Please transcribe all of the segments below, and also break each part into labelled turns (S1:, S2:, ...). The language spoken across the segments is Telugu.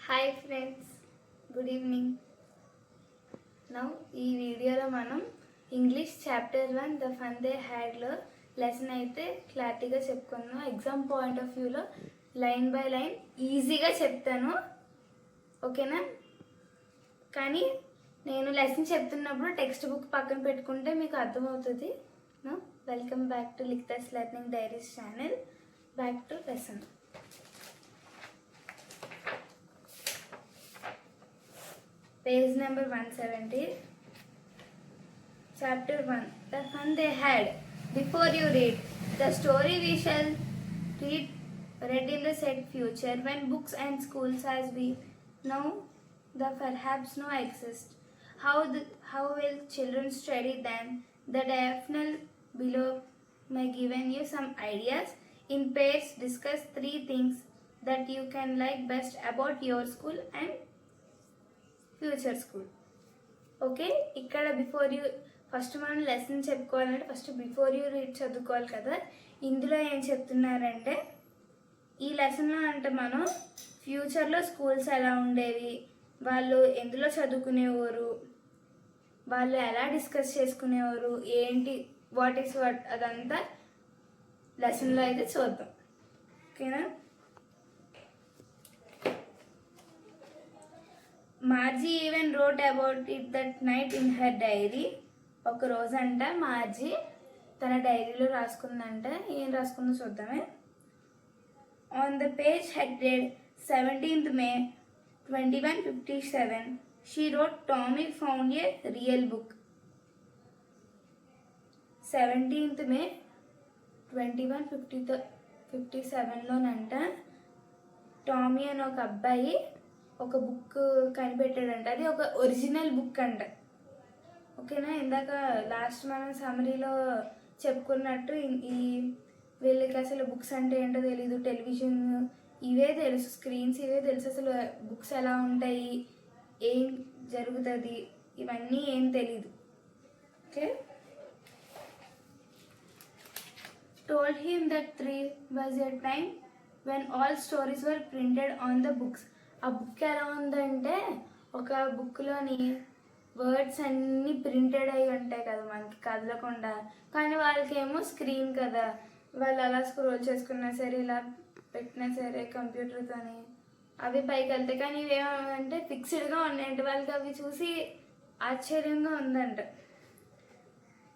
S1: Hi friends, good evening. Now ఈ వీడియోలో మనం English chapter 1 the fun they హ్యాడ్లో లెసన్ అయితే క్లారిటీగా చెప్పుకున్నాం. ఎగ్జామ్ పాయింట్ ఆఫ్ వ్యూలో లైన్ బై లైన్ ఈజీగా చెప్తాను, ఓకేనా? కానీ నేను లెసన్ చెప్తున్నప్పుడు టెక్స్ట్ బుక్ పక్కన పెట్టుకుంటే మీకు అర్థమవుతుంది. Welcome back to Likhita's learning diaries channel. Back to lesson. Page number 170. Chapter 1. The fun they had. Before you read, the story we shall read in the set future, when books and schools as we know the perhaps no exist. How will children study then? The diagonal below may given you some ideas. In pairs, discuss 3 things that you can like best about your school and future school. Okay, ఇక్కడ బిఫోర్ యూ ఫస్ట్ మనం లెసన్ చెప్పుకోవాలంటే ఫస్ట్ బిఫోర్ యూ రీడ్ చదువుకోవాలి కదా. ఇందులో ఏం చెప్తున్నారంటే ఈ లెసన్లో అంటే మనం ఫ్యూచర్లో స్కూల్స్ ఎలా ఉండేవి, వాళ్ళు ఎందులో చదువుకునేవారు, వాళ్ళు ఎలా డిస్కస్ చేసుకునేవారు, ఏంటి వాట్ ఈస్ వాట్, అదంతా లెసన్లో అయితే చూద్దాం, ఓకేనా? Margie even wrote about it that night in her diary. ఒక రోజంట మార్జీ తన డైరీలో రాసుకుందంట. ఏం రాసుకుందో చూద్దామే. On the page headed 17th May 2157 she wrote Tommy found a real book. 17th May 2157లోనంట టామీ అని ఒక అబ్బాయి ఒక బుక్ కనిపెట్టాడంట. అది ఒక ఒరిజినల్ బుక్ అంట, ఓకేనా? ఇందాక లాస్ట్ మనం సమరీలో చెప్పుకున్నట్టు ఈ వీళ్ళకి అసలు బుక్స్ అంటే ఏంటో తెలీదు, టెలివిజన్ ఇవే తెలుసు, స్క్రీన్స్ ఇవే తెలుసు, అసలు బుక్స్ ఎలా ఉంటాయి, ఏం జరుగుతుంది, ఇవన్నీ ఏం తెలీదు. Okay, told him that 3 was a time when all stories were printed on the books. ఆ బుక్ ఎలా ఉందంటే ఒక బుక్లోని వర్డ్స్ అన్నీ ప్రింటెడ్ అయి ఉంటాయి కదా మనకి కదలకుండా, కానీ వాళ్ళకేమో స్క్రీన్ కదా, వాళ్ళు అలా స్క్రోల్ చేసుకున్నా సరే ఇలా పెట్టినా సరే కంప్యూటర్తోని అవి పైకి వెళ్తాయి, కానీ ఇవేమంటే ఫిక్స్డ్గా ఉన్నాయంట. వాళ్ళకి అవి చూసి ఆశ్చర్యంగా ఉందంట.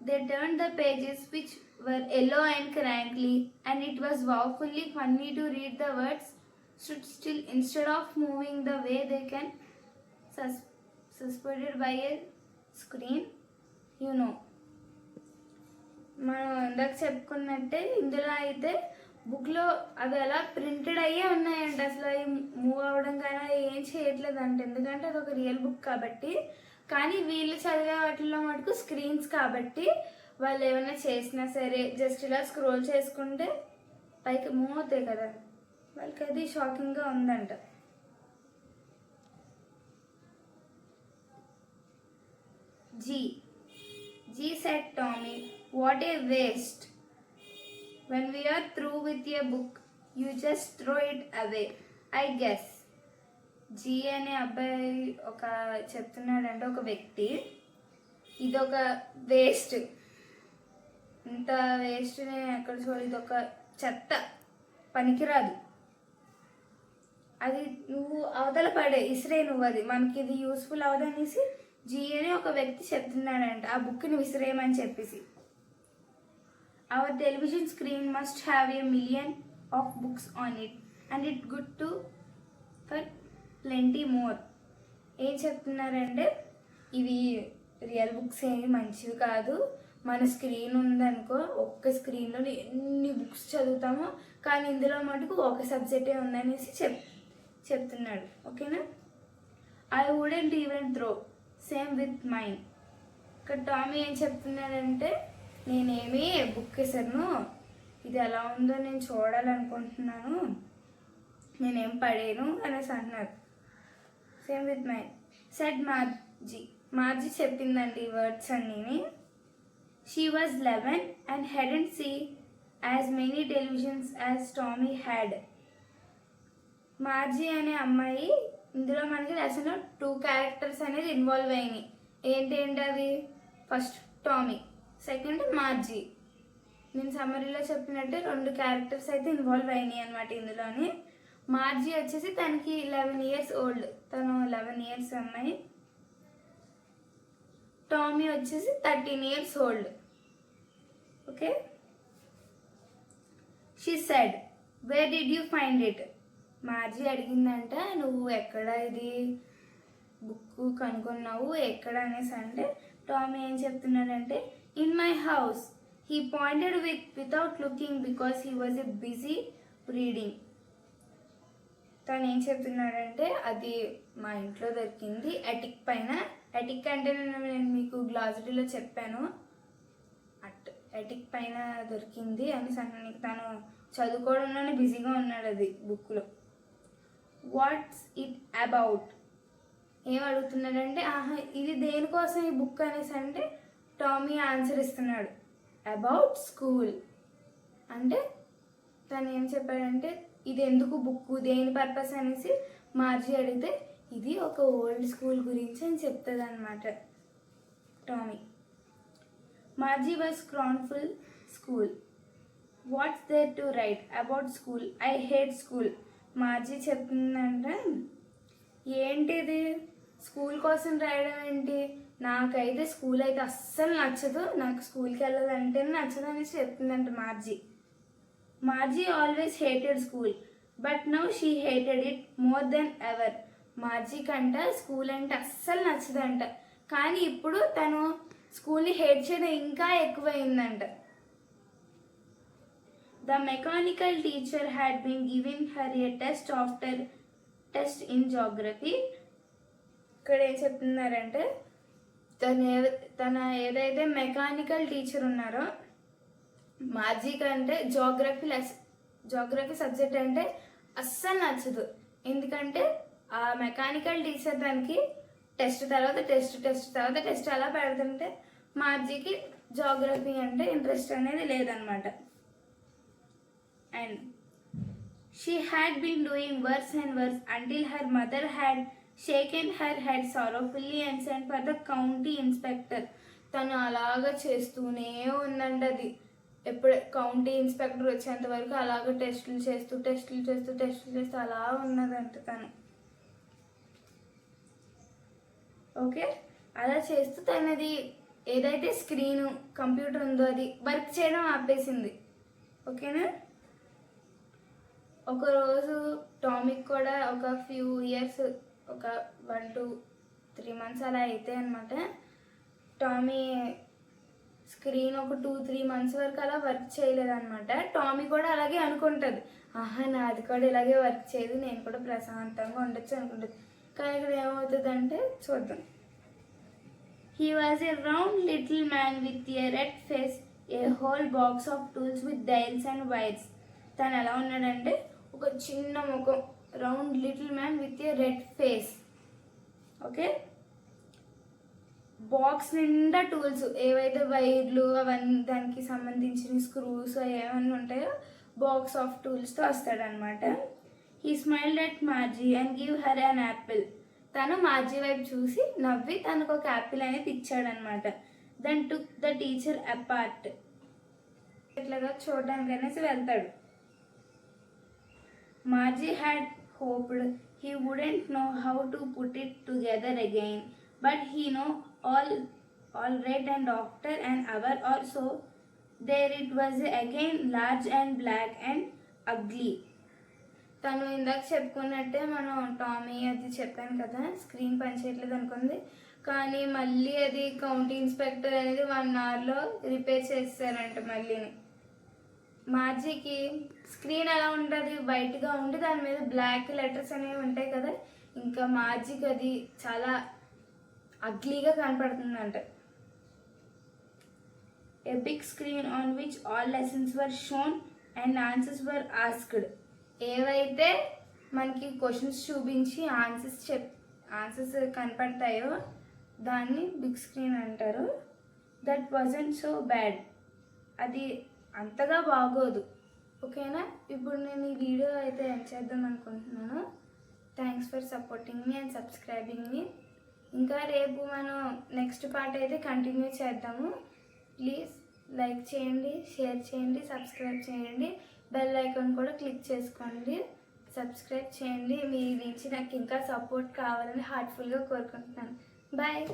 S1: They turned the pages which were yellow and crankly, and it was woefully funny to read the words stood still instead of moving the way they can suspended by a screen, you know. మనం ఇందాక చెప్పుకున్నట్టే ఇందులో అయితే బుక్లో అవి ఎలా ప్రింటెడ్ అయ్యే ఉన్నాయంట. అసలు అవి మూవ్ అవ్వడం కానీ ఏం చేయట్లేదు అంట, ఎందుకంటే అది ఒక రియల్ బుక్ కాబట్టి. కానీ వీళ్ళు చదివే వాటిల్లో మటుకు స్క్రీన్స్ కాబట్టి వాళ్ళు ఏమైనా చేసినా సరే జస్ట్ ఇలా స్క్రోల్ చేసుకుంటే పైకి మూవ్ అవుతాయి కదా, వాళ్ళకి అది షాకింగ్గా ఉందంట. G said Tommy, what a waste. When we are through with a book, you just throw it away, I guess. G అనే అబ్బాయి ఒక చెప్తున్నాడంటే ఒక వ్యక్తి, ఇదొక వేస్ట్, ఇంత వేస్ట్ నేను ఎక్కడ చూడ, ఇదొక చెత్త, పనికిరాదు, అది నువ్వు అవతల పడే ఇసిరే, నువ్వు అది మనకి ఇది యూస్ఫుల్ అవ్వదనేసి జీ అని ఒక వ్యక్తి చెప్తున్నాడంట ఆ బుక్ని విసిరేయమని చెప్పేసి. Our television screen must have a million of books on it and it good to for plenty more. ఏం చెప్తున్నారంటే ఇవి రియల్ బుక్స్ ఏమి మంచివి కాదు, మన స్క్రీన్ ఉందనుకో ఒక్క స్క్రీన్లో ఎన్ని బుక్స్ చదువుతామో, కానీ ఇందులో మటుకు ఒక సబ్జెక్టే ఉందనేసి చెప్తున్నాడు, ఓకేనా? I wouldn't even throw same with mind. ఇక్కడ టామీ ఏం చెప్తున్నాడంటే నేనేమి బుక్ వేసాను, ఇది ఎలా ఉందో నేను చూడాలనుకుంటున్నాను, నేనేం పడేను అనేసి అంటున్నారు. Same with mind said Margie చెప్పిందండి ఈ వర్డ్స్ అన్నీని. She was 11 and hadn't seen as many televisions as Tommy had. మార్జీ అనే అమ్మాయి ఇందులో మనకి లెసన్లో 2 క్యారెక్టర్స్ అనేది ఇన్వాల్వ్ అయినాయి. ఏంటి అవి? First Tommy, second Margie. నేను సమ్మరీలో చెప్పినట్టే 2 క్యారెక్టర్స్ అయితే ఇన్వాల్వ్ అయినాయి అనమాట ఇందులోని. మార్జీ వచ్చేసి తనకి 11 years ఓల్డ్, తను 11 years అమ్మాయి. టామీ వచ్చేసి 13 years old. Okay. She said, where did you find it? Margie అడిగిందంట, నువ్వు ఎక్కడ ఇది బుక్ కనుక్కున్నావు, ఎక్కడ అనేసి అంటే టామీ ఏం చెప్తున్నాడంటే, in my house. He pointed without looking because he was a busy reading. తను ఏం చెప్తున్నాడంటే అది మా ఇంట్లో దొరికింది, అటిక్ పైన. అటిక్ అంటే నేను మీకు గ్లాసరీలో చెప్పాను, అటిక్ పైన దొరికింది అని తను చదువుకోవడంలోనే బిజీగా ఉన్నాడు అది బుక్లో. What's it about? ఏం అడుగుతున్నాడంటే, ఇది దేనికోసం ఈ బుక్ అనేసి అంటే టామీ ఆన్సర్ ఇస్తున్నాడు, అబౌట్ స్కూల్. అంటే తను ఏం చెప్పాడంటే ఇది ఎందుకు బుక్, దేని పర్పస్ అనేసి మార్జీ అడిగితే ఇది ఒక ఓల్డ్ స్కూల్ గురించి అని చెప్తుంది అనమాట Tommy. Margie was scornful school. What's there to write about school? I hate school. Margie చెప్తుందంటే ఏంటిది స్కూల్ కోసం రాయడం ఏంటి, నాకైతే స్కూల్ అయితే అస్సలు నచ్చదు, నాకు స్కూల్కి వెళ్ళాలంటే నచ్చదు అనేసి చెప్తుందంట Margie. Margie always hated school but now she hated it more than ever. Margie కంట స్కూల్ అంటే అస్సలు నచ్చదంట, కానీ ఇప్పుడు తను స్కూల్ని హేట్ చేయడం ఇంకా ఎక్కువైందంట. The mechanical teacher had been giving her a test in geography. ఇక్కడ ఏం చెప్తున్నారంటే తన ఏదైతే మెకానికల్ టీచర్ ఉన్నారో మార్జీ కంటే జాగ్రఫీ సబ్జెక్ట్ అంటే అస్సలు నచ్చదు. ఎందుకంటే ఆ మెకానికల్ టీచర్ దానికి టెస్ట్ తర్వాత టెస్ట్ అలా పెడుతుంటే మార్జీకి జాగ్రఫీ అంటే ఇంట్రెస్ట్ అనేది లేదనమాట. And she had been doing worse and worse until her mother had shaken her head sorrowfully and sent for the county inspector. తను అలాగా చేస్తూనే ఉందంట, అది ఎప్పుడు కౌంటీ ఇన్స్పెక్టర్ వచ్చేంత వరకు అలాగ టెస్టులు చేస్తూ అలా ఉన్నదంట తను. ఓకే, అలా చేస్తూ తనది ఏదైతే స్క్రీన్ కంప్యూటర్ ఉందో అది వర్క్ చేయడం ఆపేసింది. ఓకేనా. ఒకరోజు టామీకి కూడా ఒక ఫ్యూ ఇయర్స్, ఒక 1 to 3 months అలా అయితే అనమాట, టామీ స్క్రీన్ ఒక 2-3 months వరకు అలా వర్క్ చేయలేదన్నమాట. టామీ కూడా అలాగే అనుకుంటుంది, నాది కూడా ఇలాగే వర్క్ చేయదు, నేను కూడా ప్రశాంతంగా ఉండొచ్చు అనుకుంటుంది. కానీ ఇక్కడ ఏమవుతుందంటే చూద్దాం. He was a round little man with a red face, a whole box of tools with dials and wires. తను ఎలా ఉన్నాడంటే ఒక చిన్న ముఖం, round little man with a red face. Okay, box నిండా టూల్స్, ఏవైతే వైర్లు అవన్నీ దానికి సంబంధించిన స్క్రూస్ ఏమన్నా ఉంటాయో బాక్స్ ఆఫ్ టూల్స్తో వస్తాడనమాట. He smiled at Margie and give her an apple. తను మార్జీ వైపు చూసి నవ్వి తనకు ఒక యాపిల్ అనేది ఇచ్చాడనమాట. Then took the teacher apart. ఇట్లాగా చూడడానికి అనేసి వెళ్తాడు. Margie had hoped he wouldn't know how to put it together again, but he know all right, and after an hour or so, there it was again, large and black and ugly. తను ఇందాక చెప్పుకున్నట్టే మనం టామీ అది చెప్పాను కదా, స్క్రీన్ పనిచేయట్లేదు అనుకుంది, కానీ మళ్ళీ అది కౌంటీ ఇన్స్పెక్టర్ అనేది 1 hourలో రిపేర్ చేస్తారంట మళ్ళీని. మార్జీకి స్క్రీన్ ఎలా ఉంటుంది, వైట్గా ఉండి దాని మీద బ్లాక్ లెటర్స్ అనేవి ఉంటాయి కదా, ఇంకా మార్జీకి అది చాలా అగ్లీగా కనపడుతుందంట. A big screen on which all lessons were shown and answers were asked. ఏవైతే మనకి క్వశ్చన్స్ చూపించి ఆన్సర్స్ కనపడతాయో దాన్ని బిగ్ స్క్రీన్ అంటారు. That wasn't so bad. అది అంతగా బాగోదు. ఓకేనా. ఇప్పుడు నేను ఈ వీడియో అయితే ఎండ్ చేద్దాం అనుకుంటున్నాను. Thanks for supporting me and subscribing me. ఇంకా రేపు మనం నెక్స్ట్ పార్ట్ అయితే కంటిన్యూ చేద్దాము. ప్లీజ్ లైక్ చేయండి, షేర్ చేయండి, సబ్స్క్రైబ్ చేయండి, బెల్ ఐకాన్ కూడా క్లిక్ చేసుకోండి. సబ్స్క్రైబ్ చేయండి. మీ నుంచి నాకు ఇంకా సపోర్ట్ కావాలని హార్ట్ఫుల్గా కోరుకుంటున్నాను. బాయ్.